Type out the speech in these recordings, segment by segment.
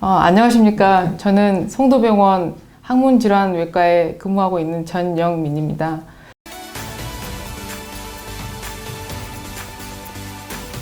안녕하십니까. 저는 송도병원 항문질환외과에 근무하고 있는 전영민입니다.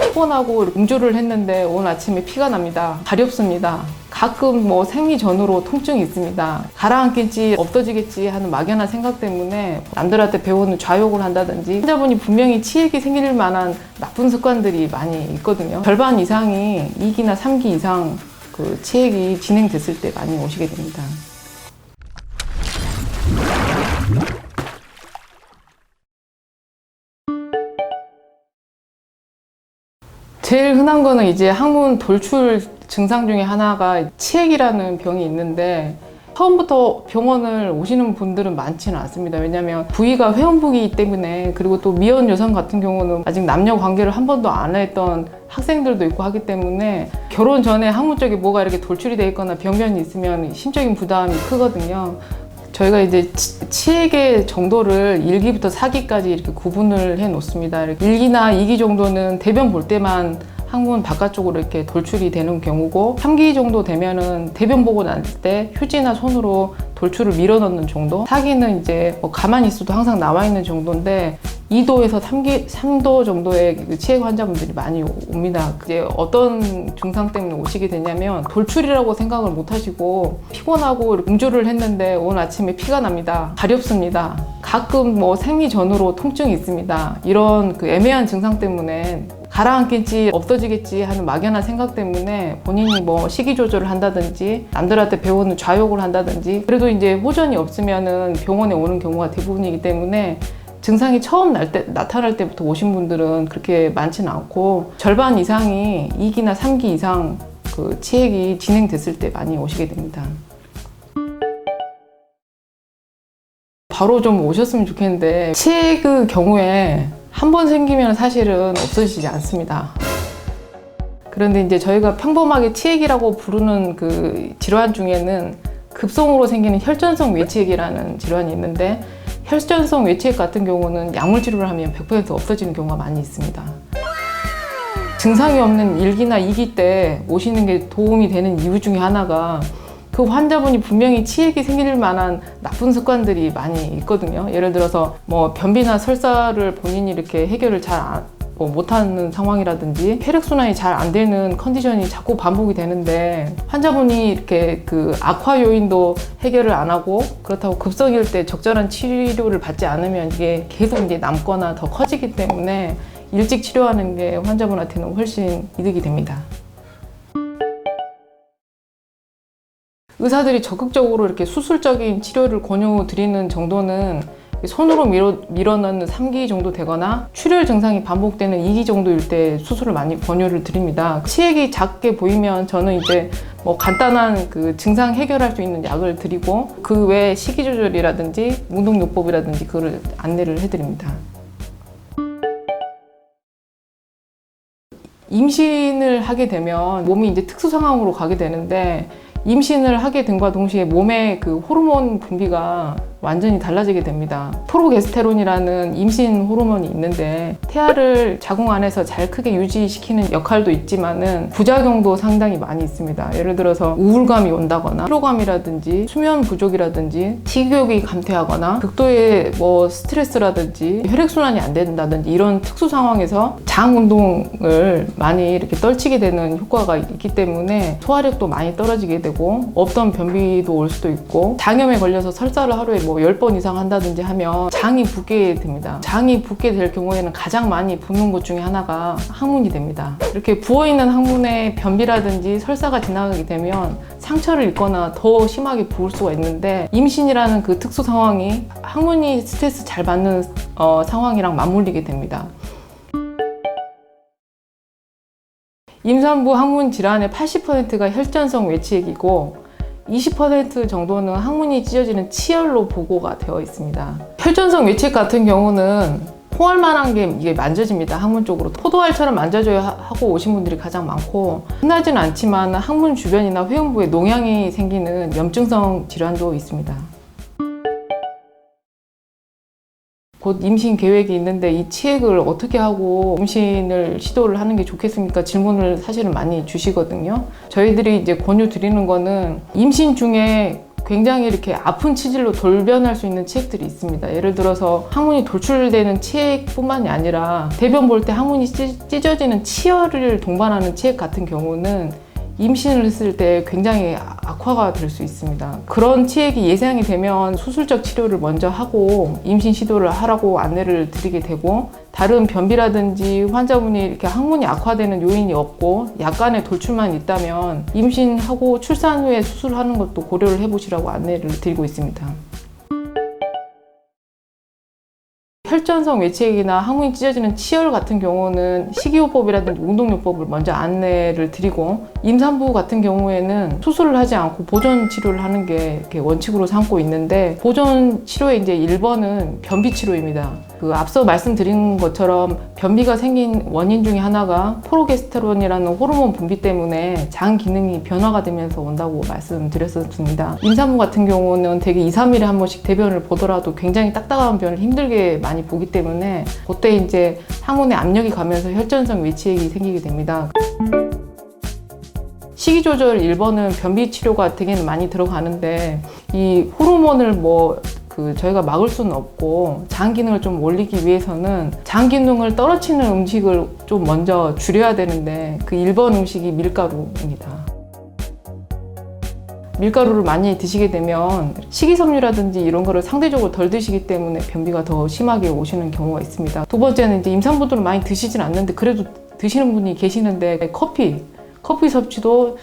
피곤하고 음주를 했는데 오늘 아침에 피가 납니다. 가렵습니다. 가끔 생리 전후로 통증이 있습니다. 가라앉겠지, 없어지겠지 하는 막연한 생각 때문에 남들한테 배우는 좌욕을 한다든지, 환자분이 분명히 치액이 생길 만한 나쁜 습관들이 많이 있거든요. 절반 이상이 2기나 3기 이상 치액이 진행됐을 때 많이 오시게 됩니다. 제일 흔한 거는 이제 항문 돌출 증상 중에 하나가 치액이라는 병이 있는데, 처음부터 병원을 오시는 분들은 많지는 않습니다. 왜냐하면 부위가 회원부이기 때문에, 그리고 또 미혼 여성 같은 경우는 아직 남녀 관계를 한 번도 안 했던 학생들도 있고 하기 때문에, 결혼 전에 항문 쪽에 뭐가 이렇게 돌출이 돼 있거나 병변이 있으면 심적인 부담이 크거든요. 저희가 이제 치액의 정도를 1기부터 4기까지 이렇게 구분을 해 놓습니다. 1기나 2기 정도는 대변 볼 때만 항문 바깥쪽으로 이렇게 돌출이 되는 경우고, 3기 정도 되면은 대변 보고 날 때 휴지나 손으로 돌출을 밀어 넣는 정도, 4기는 이제 가만히 있어도 항상 나와 있는 정도인데, 2도에서 3도 정도의 치액 환자분들이 많이 옵니다. 이제 어떤 증상 때문에 오시게 되냐면, 돌출이라고 생각을 못 하시고 피곤하고 음주를 했는데 오늘 아침에 피가 납니다. 가렵습니다. 가끔 생리 전후로 통증이 있습니다. 이런 애매한 증상 때문에 가라앉겠지, 없어지겠지 하는 막연한 생각 때문에 본인이 식이 조절을 한다든지, 남들한테 배우는 좌욕을 한다든지, 그래도 이제 호전이 없으면은 병원에 오는 경우가 대부분이기 때문에, 증상이 처음 나타날 때부터 오신 분들은 그렇게 많지는 않고, 절반 이상이 2기나 3기 이상 치액이 진행됐을 때 많이 오시게 됩니다. 바로 좀 오셨으면 좋겠는데, 치액의 경우에 한 번 생기면 사실은 없어지지 않습니다. 그런데 이제 저희가 평범하게 치액이라고 부르는 질환 중에는 급성으로 생기는 혈전성 외치액이라는 질환이 있는데, 혈전성 외치액 같은 경우는 약물 치료를 하면 100% 없어지는 경우가 많이 있습니다. 증상이 없는 1기나 2기 때 오시는 게 도움이 되는 이유 중에 하나가, 그 환자분이 분명히 치액이 생길 만한 나쁜 습관들이 많이 있거든요. 예를 들어서 변비나 설사를 본인이 이렇게 해결을 잘 못하는 상황이라든지, 혈액순환이 잘 안 되는 컨디션이 자꾸 반복이 되는데, 환자분이 이렇게 악화 요인도 해결을 안 하고, 그렇다고 급성일 때 적절한 치료를 받지 않으면 이게 계속 이제 남거나 더 커지기 때문에 일찍 치료하는 게 환자분한테는 훨씬 이득이 됩니다. 의사들이 적극적으로 이렇게 수술적인 치료를 권유드리는 정도는 손으로 밀어넣는 3기 정도 되거나, 출혈 증상이 반복되는 2기 정도일 때 수술을 많이 권유를 드립니다. 치액이 작게 보이면 저는 이제 간단한 증상 해결할 수 있는 약을 드리고, 그 외에 식이 조절이라든지 운동요법이라든지 그걸 안내를 해드립니다. 임신을 하게 되면 몸이 이제 특수 상황으로 가게 되는데, 임신을 하게 됨과 동시에 몸의 호르몬 분비가 완전히 달라지게 됩니다. 프로게스테론이라는 임신 호르몬이 있는데, 태아를 자궁 안에서 잘 크게 유지시키는 역할도 있지만은 부작용도 상당히 많이 있습니다. 예를 들어서 우울감이 온다거나, 피로감이라든지 수면 부족이라든지, 식욕이 감퇴하거나, 극도의 스트레스라든지 혈액순환이 안 된다든지, 이런 특수 상황에서 장 운동을 많이 이렇게 떨치게 되는 효과가 있기 때문에 소화력도 많이 떨어지게 되고, 없던 변비도 올 수도 있고, 장염에 걸려서 설사를 하루에 10번 이상 한다든지 하면 장이 붓게 됩니다. 장이 붓게 될 경우에는 가장 많이 붓는 곳 중에 하나가 항문이 됩니다. 이렇게 부어있는 항문에 변비라든지 설사가 지나가게 되면 상처를 입거나 더 심하게 부을 수가 있는데, 임신이라는 특수 상황이 항문이 스트레스 잘 받는 상황이랑 맞물리게 됩니다. 임산부 항문 질환의 80%가 혈전성 외치액이고, 20% 정도는 항문이 찢어지는 치열로 보고가 되어 있습니다. 혈전성 외치액 같은 경우는 포알만한 게 이게 만져집니다. 항문 쪽으로 포도알처럼 만져줘야 하고 오신 분들이 가장 많고, 흔하지는 않지만 항문 주변이나 회음부에 농양이 생기는 염증성 질환도 있습니다. 곧 임신 계획이 있는데 이 치액을 어떻게 하고 임신을 시도를 하는 게 좋겠습니까? 질문을 사실은 많이 주시거든요. 저희들이 이제 권유 드리는 거는 임신 중에 굉장히 이렇게 아픈 치질로 돌변할 수 있는 치액들이 있습니다. 예를 들어서 항문이 돌출되는 치액뿐만이 아니라 대변 볼 때 항문이 찢어지는 치열을 동반하는 치액 같은 경우는 임신을 했을 때 굉장히 악화가 될 수 있습니다. 그런 치액이 예상이 되면 수술적 치료를 먼저 하고 임신 시도를 하라고 안내를 드리게 되고, 다른 변비라든지 환자분이 이렇게 항문이 악화되는 요인이 없고 약간의 돌출만 있다면 임신하고 출산 후에 수술하는 것도 고려를 해보시라고 안내를 드리고 있습니다. 혈전성 외치액이나 항문이 찢어지는 치열 같은 경우는 식이요법이라든지 운동요법을 먼저 안내를 드리고, 임산부 같은 경우에는 수술을 하지 않고 보존 치료를 하는 게 이렇게 원칙으로 삼고 있는데, 보존 치료의 이제 1번은 변비 치료입니다. 앞서 말씀드린 것처럼 변비가 생긴 원인 중에 하나가 프로게스테론이라는 호르몬 분비 때문에 장 기능이 변화가 되면서 온다고 말씀드렸었습니다. 임산부 같은 경우는 대개 2, 3일에 한 번씩 대변을 보더라도 굉장히 딱딱한 변을 힘들게 많이 보기 때문에 그때 이제 항문에 압력이 가면서 혈전성 외치액이 생기게 됩니다. 식이조절 1번은 변비 치료가 되게는 많이 들어가는데, 이 호르몬을 저희가 막을 수는 없고 장 기능을 좀 올리기 위해서는 장 기능을 떨어뜨리는 음식을 좀 먼저 줄여야 되는데, 그 1번 음식이 밀가루입니다. 밀가루를 많이 드시게 되면 식이섬유라든지 이런 거를 상대적으로 덜 드시기 때문에 변비가 더 심하게 오시는 경우가 있습니다. 두 번째는 이제 임산부들은 많이 드시진 않는데 그래도 드시는 분이 계시는데, 커피 섭취도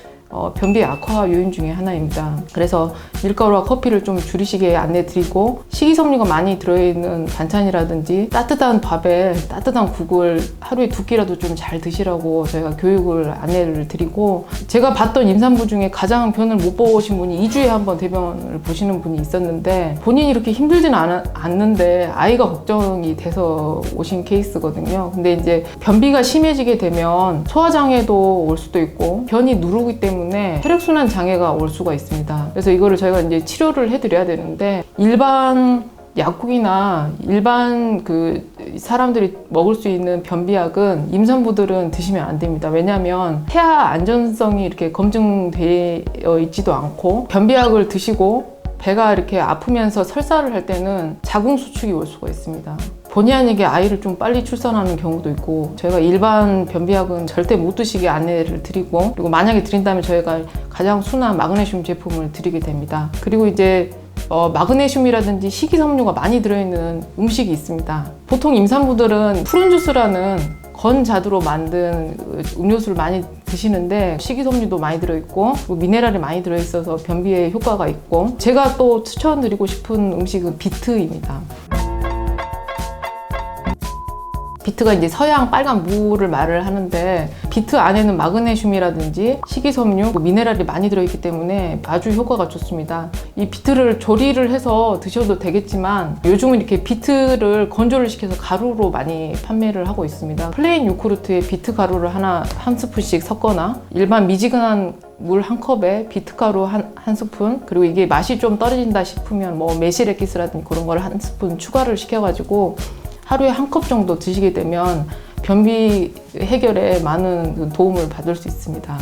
변비 악화 요인 중에 하나입니다. 그래서 밀가루와 커피를 좀 줄이시게 안내드리고, 식이섬유가 많이 들어있는 반찬이라든지 따뜻한 밥에 따뜻한 국을 하루에 2끼라도 좀 잘 드시라고 저희가 교육을 안내를 드리고, 제가 봤던 임산부 중에 가장 변을 못 보신 분이 2주에 한 번 대변을 보시는 분이 있었는데, 본인이 이렇게 힘들지는 않는데 아이가 걱정이 돼서 오신 케이스거든요. 근데 이제 변비가 심해지게 되면 소화장애도 올 수도 있고 변이 누르기 때문에 혈액순환 장애가 올 수가 있습니다. 그래서 이거를 저희가 이제 치료를 해드려야 되는데, 일반 약국이나 일반 사람들이 먹을 수 있는 변비약은 임산부들은 드시면 안 됩니다. 왜냐하면 폐하 안전성이 이렇게 검증되어 있지도 않고, 변비약을 드시고 배가 이렇게 아프면서 설사를 할 때는 자궁 수축이 올 수가 있습니다. 본의 아니게 아이를 좀 빨리 출산하는 경우도 있고, 저희가 일반 변비약은 절대 못 드시게 안내를 드리고, 그리고 만약에 드린다면 저희가 가장 순한 마그네슘 제품을 드리게 됩니다. 그리고 이제 마그네슘이라든지 식이섬유가 많이 들어있는 음식이 있습니다. 보통 임산부들은 푸른 주스라는 건자두로 만든 음료수를 많이 드시는데 식이섬유도 많이 들어있고 미네랄이 많이 들어있어서 변비에 효과가 있고, 제가 또 추천드리고 싶은 음식은 비트입니다. 비트가 이제 서양 빨간 무를 말을 하는데, 비트 안에는 마그네슘이라든지 식이섬유, 미네랄이 많이 들어있기 때문에 아주 효과가 좋습니다. 이 비트를 조리를 해서 드셔도 되겠지만, 요즘은 이렇게 비트를 건조를 시켜서 가루로 많이 판매를 하고 있습니다. 플레인 요구르트에 비트 가루를 한 스푼씩 섞거나, 일반 미지근한 물 한 컵에 비트 가루 한 스푼, 그리고 이게 맛이 좀 떨어진다 싶으면 메시레기스라든지 그런 걸 한 스푼 추가를 시켜가지고 하루에 한 컵 정도 드시게 되면 변비 해결에 많은 도움을 받을 수 있습니다.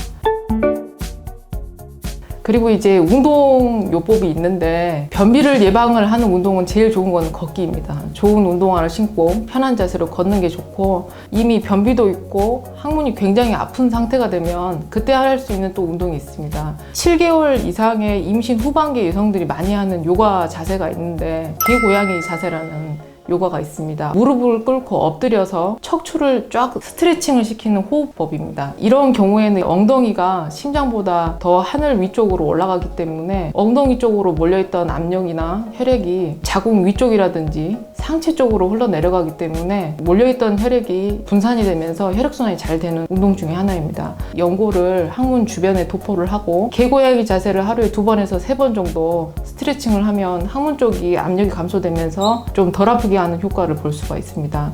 그리고 이제 운동요법이 있는데, 변비를 예방을 하는 운동은 제일 좋은 건 걷기입니다. 좋은 운동화를 신고 편한 자세로 걷는 게 좋고, 이미 변비도 있고 항문이 굉장히 아픈 상태가 되면 그때 할 수 있는 또 운동이 있습니다. 7개월 이상의 임신 후반기 여성들이 많이 하는 요가 자세가 있는데, 개고양이 자세라는 요가가 있습니다. 무릎을 꿇고 엎드려서 척추를 쫙 스트레칭을 시키는 호흡법입니다. 이런 경우에는 엉덩이가 심장보다 더 하늘 위쪽으로 올라가기 때문에 엉덩이 쪽으로 몰려있던 압력이나 혈액이 자궁 위쪽이라든지 상체 쪽으로 흘러내려가기 때문에 몰려있던 혈액이 분산이 되면서 혈액순환이 잘 되는 운동 중에 하나입니다. 연고를 항문 주변에 도포를 하고 개고양이 자세를 하루에 2번에서 3번 정도 스트레칭을 하면 항문 쪽이 압력이 감소되면서 좀 덜 아프게 하는 효과를 볼 수가 있습니다.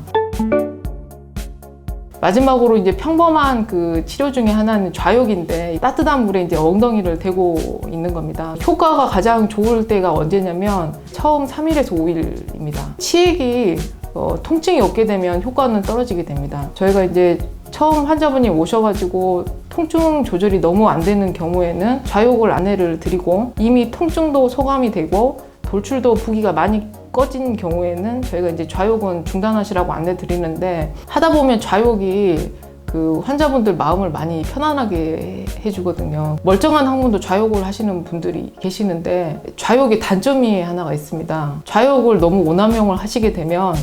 마지막으로 이제 평범한 그 치료 중에 하나는 좌욕인데 따뜻한 물에 이제 엉덩이를 대고 있는 겁니다. 효과가 가장 좋을 때가 언제냐면 처음 3일에서 5일입니다. 치액이 통증이 없게 되면 효과는 떨어지게 됩니다. 저희가 이제 처음 환자분이 오셔가지고 통증 조절이 너무 안 되는 경우에는 좌욕을 안내를 드리고 이미 통증도 소감이 되고 돌출도 부기가 많이 꺼진 경우에는 저희가 이제 좌욕은 중단하시라고 안내 드리는데 하다 보면 좌욕이 그 환자분들 마음을 많이 편안하게 해주거든요. 멀쩡한 항문도 좌욕을 하시는 분들이 계시는데 좌욕의 단점이 하나가 있습니다. 좌욕을 너무 오남용을 하시게 되면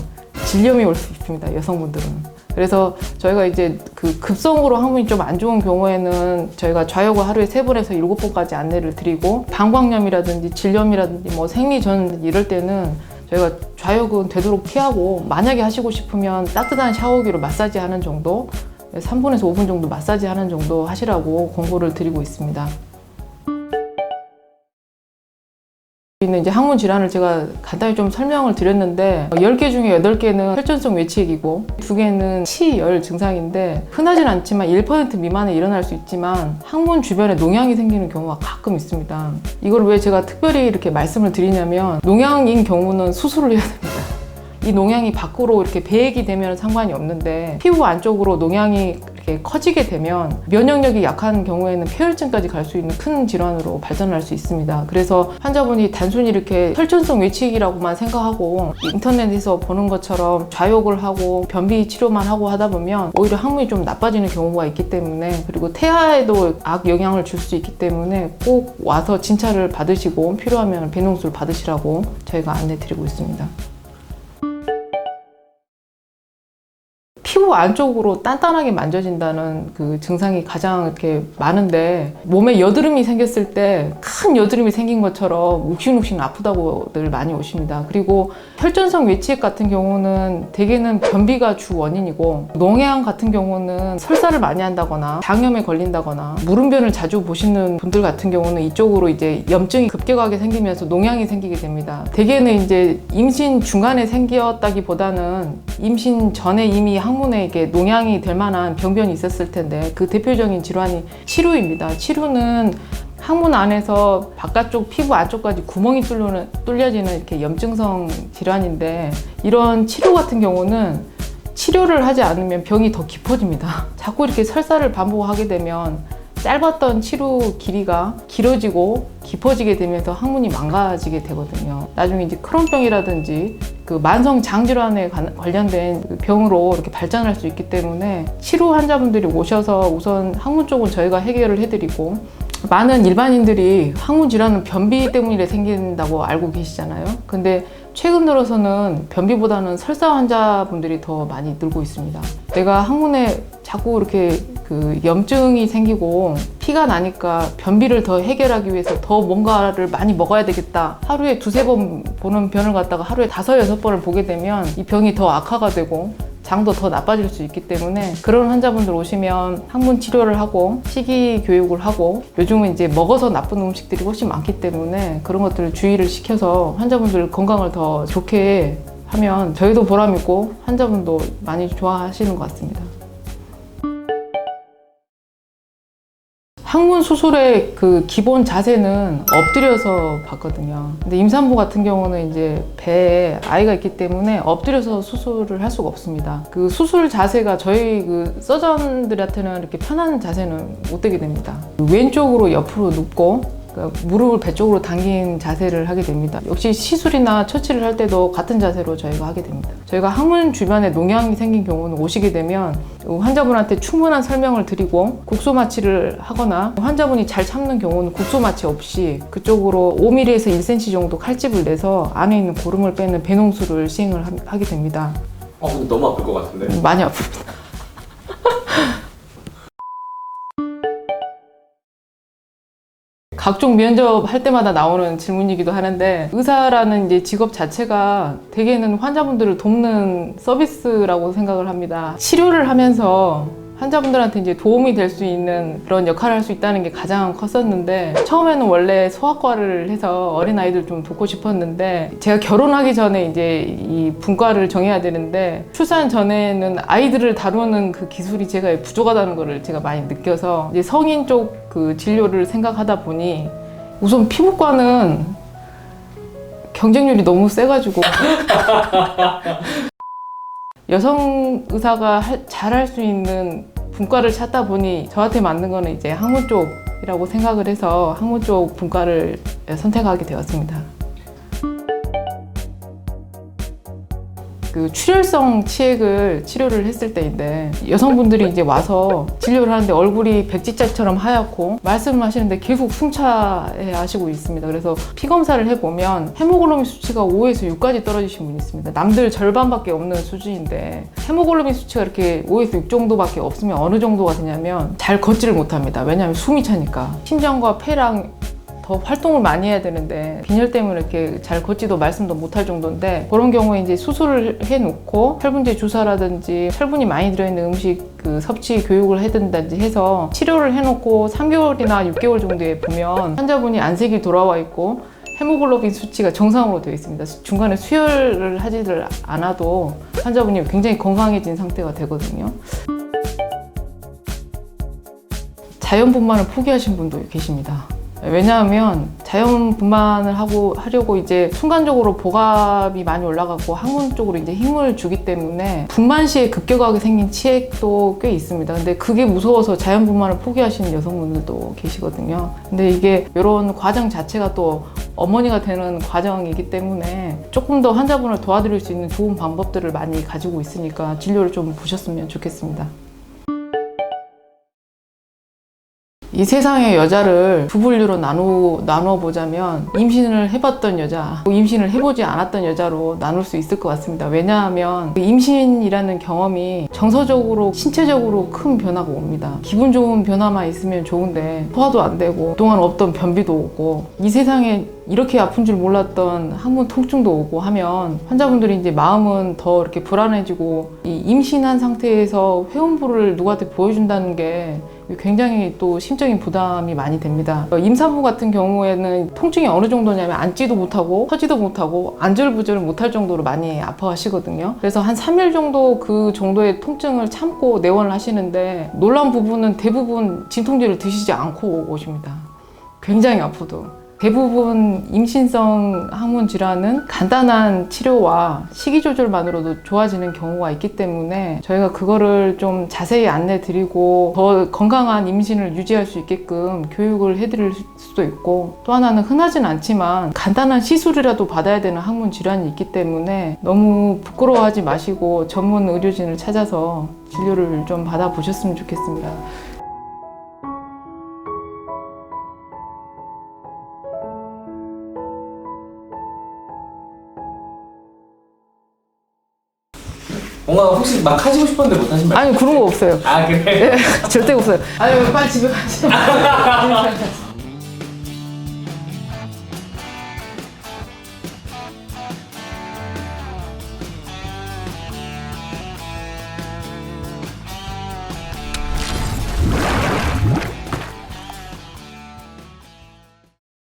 질염이 올 수 있습니다. 여성분들은. 그래서 저희가 이제 그 급성으로 항문이 좀 안 좋은 경우에는 저희가 좌욕을 하루에 3번에서 7번까지 안내를 드리고 방광염이라든지 질염이라든지 뭐 생리전 이럴 때는 저희가 좌욕은 되도록 피하고 만약에 하시고 싶으면 따뜻한 샤워기로 마사지 하는 정도 3분에서 5분 정도 마사지 하는 정도 하시라고 권고를 드리고 있습니다. 있는 이제 항문 질환을 제가 간단히 좀 설명을 드렸는데 10개 중에 8개는 혈전성 외치액이고 2개는 치열 증상인데 흔하진 않지만 1% 미만에 일어날 수 있지만 항문 주변에 농양이 생기는 경우가 가끔 있습니다. 이걸 왜 제가 특별히 이렇게 말씀을 드리냐면 농양인 경우는 수술을 해야 됩니다. 이 농양이 밖으로 이렇게 배액이 되면 상관이 없는데 피부 안쪽으로 농양이 이렇게 커지게 되면 면역력이 약한 경우에는 폐혈증까지 갈 수 있는 큰 질환으로 발전할 수 있습니다. 그래서 환자분이 단순히 이렇게 혈전성 외치액이라고만 생각하고 인터넷에서 보는 것처럼 좌욕을 하고 변비 치료만 하고 하다 보면 오히려 항문이 좀 나빠지는 경우가 있기 때문에 그리고 태아에도 악 영향을 줄 수 있기 때문에 꼭 와서 진찰을 받으시고 필요하면 배농술 받으시라고 저희가 안내 드리고 있습니다. 피부 안쪽으로 단단하게 만져진다는 그 증상이 가장 이렇게 많은데 몸에 여드름이 생겼을 때 큰 여드름이 생긴 것처럼 욱신욱신 아프다고들 많이 오십니다. 그리고 혈전성 외치액 같은 경우는 대개는 변비가 주 원인이고 농양 같은 경우는 설사를 많이 한다거나 장염에 걸린다거나 물음변을 자주 보시는 분들 같은 경우는 이쪽으로 이제 염증이 급격하게 생기면서 농양이 생기게 됩니다. 대개는 이제 임신 중간에 생겼다기보다는 임신 전에 이미 항문에 이게 농양이 될 만한 병변이 있었을 텐데 그 대표적인 질환이 치루입니다. 치루는 항문 안에서 바깥쪽 피부 안쪽까지 구멍이 뚫려지는 이렇게 염증성 질환인데 이런 치료 같은 경우는 치료를 하지 않으면 병이 더 깊어집니다. 자꾸 이렇게 설사를 반복하게 되면 짧았던 치료 길이가 길어지고 깊어지게 되면서 항문이 망가지게 되거든요. 나중에 이제 크론병이라든지 그 만성 장질환에 관련된 병으로 이렇게 발전할 수 있기 때문에 치료 환자분들이 오셔서 우선 항문 쪽은 저희가 해결을 해드리고 많은 일반인들이 항문 질환은 변비 때문에 생긴다고 알고 계시잖아요. 근데 최근 들어서는 변비보다는 설사 환자분들이 더 많이 늘고 있습니다. 내가 항문에 자꾸 이렇게 그 염증이 생기고 피가 나니까 변비를 더 해결하기 위해서 더 뭔가를 많이 먹어야 되겠다. 하루에 2-3번 보는 변을 갖다가 하루에 5-6번을 보게 되면 이 병이 더 악화가 되고 장도 더 나빠질 수 있기 때문에 그런 환자분들 오시면 항문 치료를 하고 식이 교육을 하고 요즘은 이제 먹어서 나쁜 음식들이 훨씬 많기 때문에 그런 것들을 주의를 시켜서 환자분들 건강을 더 좋게 하면 저희도 보람 있고 환자분도 많이 좋아하시는 것 같습니다. 항문 수술의 그 기본 자세는 엎드려서 받거든요. 근데 임산부 같은 경우는 이제 배에 아이가 있기 때문에 엎드려서 수술을 할 수가 없습니다. 그 수술 자세가 저희 그 서전들한테는 이렇게 편한 자세는 못 되게 됩니다. 왼쪽으로 옆으로 눕고 그러니까 무릎을 배 쪽으로 당긴 자세를 하게 됩니다. 역시 시술이나 처치를 할 때도 같은 자세로 저희가 하게 됩니다. 저희가 항문 주변에 농양이 생긴 경우는 오시게 되면 환자분한테 충분한 설명을 드리고 국소 마취를 하거나 환자분이 잘 참는 경우는 국소 마취 없이 그쪽으로 5mm에서 1cm 정도 칼집을 내서 안에 있는 고름을 빼는 배농술을 시행을 하게 됩니다. 근데 너무 아플 것 같은데? 많이 아픕니다. 각종 면접 할 때마다 나오는 질문이기도 하는데 의사라는 이제 직업 자체가 대개는 환자분들을 돕는 서비스라고 생각을 합니다. 치료를 하면서 환자분들한테 이제 도움이 될 수 있는 그런 역할을 할 수 있다는 게 가장 컸었는데, 처음에는 원래 소아과를 해서 어린아이들 좀 돕고 싶었는데, 제가 결혼하기 전에 이제 이 분과를 정해야 되는데, 출산 전에는 아이들을 다루는 그 기술이 제가 부족하다는 거를 제가 많이 느껴서 이제 성인 쪽 그 진료를 생각하다 보니, 우선 피부과는 경쟁률이 너무 세가지고 여성 의사가 잘할 수 있는 분과를 찾다 보니 저한테 맞는 거는 이제 학문 쪽이라고 생각을 해서 학문 쪽 분과를 선택하게 되었습니다. 그 출혈성 치액을 치료를 했을 때인데, 여성분들이 이제 와서 진료를 하는데 얼굴이 백지짜처럼 하얗고 말씀하시는데 계속 숨차해 하시고 있습니다. 그래서 피 검사를 해보면 헤모글로빈 수치가 5에서 6까지 떨어지신 분이 있습니다. 남들 절반밖에 없는 수준인데 헤모글로빈 수치가 이렇게 5에서 6 정도밖에 없으면 어느 정도가 되냐면 잘 걷지를 못합니다. 왜냐하면 숨이 차니까. 심장과 폐랑 더 활동을 많이 해야 되는데 빈혈 때문에 이렇게 잘 걷지도 말씀도 못할 정도인데, 그런 경우에 이제 수술을 해놓고 혈분제 주사라든지 혈분이 많이 들어있는 음식 그 섭취 교육을 해든지 해서 치료를 해놓고 3개월이나 6개월 정도에 보면 환자분이 안색이 돌아와 있고 헤모글로빈 수치가 정상으로 되어 있습니다. 중간에 수혈을 하지를 않아도 환자분이 굉장히 건강해진 상태가 되거든요. 자연분만을 포기하신 분도 계십니다. 왜냐하면 자연분만을 하려고 이제 순간적으로 복압이 많이 올라가고 항문 쪽으로 이제 힘을 주기 때문에 분만 시에 급격하게 생긴 치액도 꽤 있습니다. 근데 그게 무서워서 자연분만을 포기하시는 여성분들도 계시거든요. 근데 이게 이런 과정 자체가 또 어머니가 되는 과정이기 때문에 조금 더 환자분을 도와드릴 수 있는 좋은 방법들을 많이 가지고 있으니까 진료를 좀 보셨으면 좋겠습니다. 이 세상의 여자를 두 분류로 나누어 보자면, 임신을 해봤던 여자, 임신을 해보지 않았던 여자로 나눌 수 있을 것 같습니다. 왜냐하면 임신이라는 경험이 정서적으로, 신체적으로 큰 변화가 옵니다. 기분 좋은 변화만 있으면 좋은데 소화도 안 되고 그동안 없던 변비도 오고, 이 세상에 이렇게 아픈 줄 몰랐던 항문 통증도 오고 하면 환자분들이 이제 마음은 더 이렇게 불안해지고, 이 임신한 상태에서 회음부를 누구한테 보여준다는 게 굉장히 또 심적인 부담이 많이 됩니다. 임산부 같은 경우에는 통증이 어느 정도냐면 앉지도 못하고 서지도 못하고 안절부절을 못할 정도로 많이 아파하시거든요. 그래서 한 3일 정도 그 정도의 통증을 참고 내원을 하시는데, 놀라운 부분은 대부분 진통제를 드시지 않고 오십니다. 굉장히 아파도. 대부분 임신성 항문 질환은 간단한 치료와 식이 조절만으로도 좋아지는 경우가 있기 때문에 저희가 그거를 좀 자세히 안내 드리고 더 건강한 임신을 유지할 수 있게끔 교육을 해드릴 수도 있고, 또 하나는 흔하진 않지만 간단한 시술이라도 받아야 되는 항문 질환이 있기 때문에 너무 부끄러워하지 마시고 전문 의료진을 찾아서 진료를 좀 받아보셨으면 좋겠습니다. 뭔가 혹시 막 하시고 싶었는데 못 하신 말? 아니, 그런 거 없어요. 아, 그래? 네, 절대 없어요. 아유, 빨리 집에 가시죠.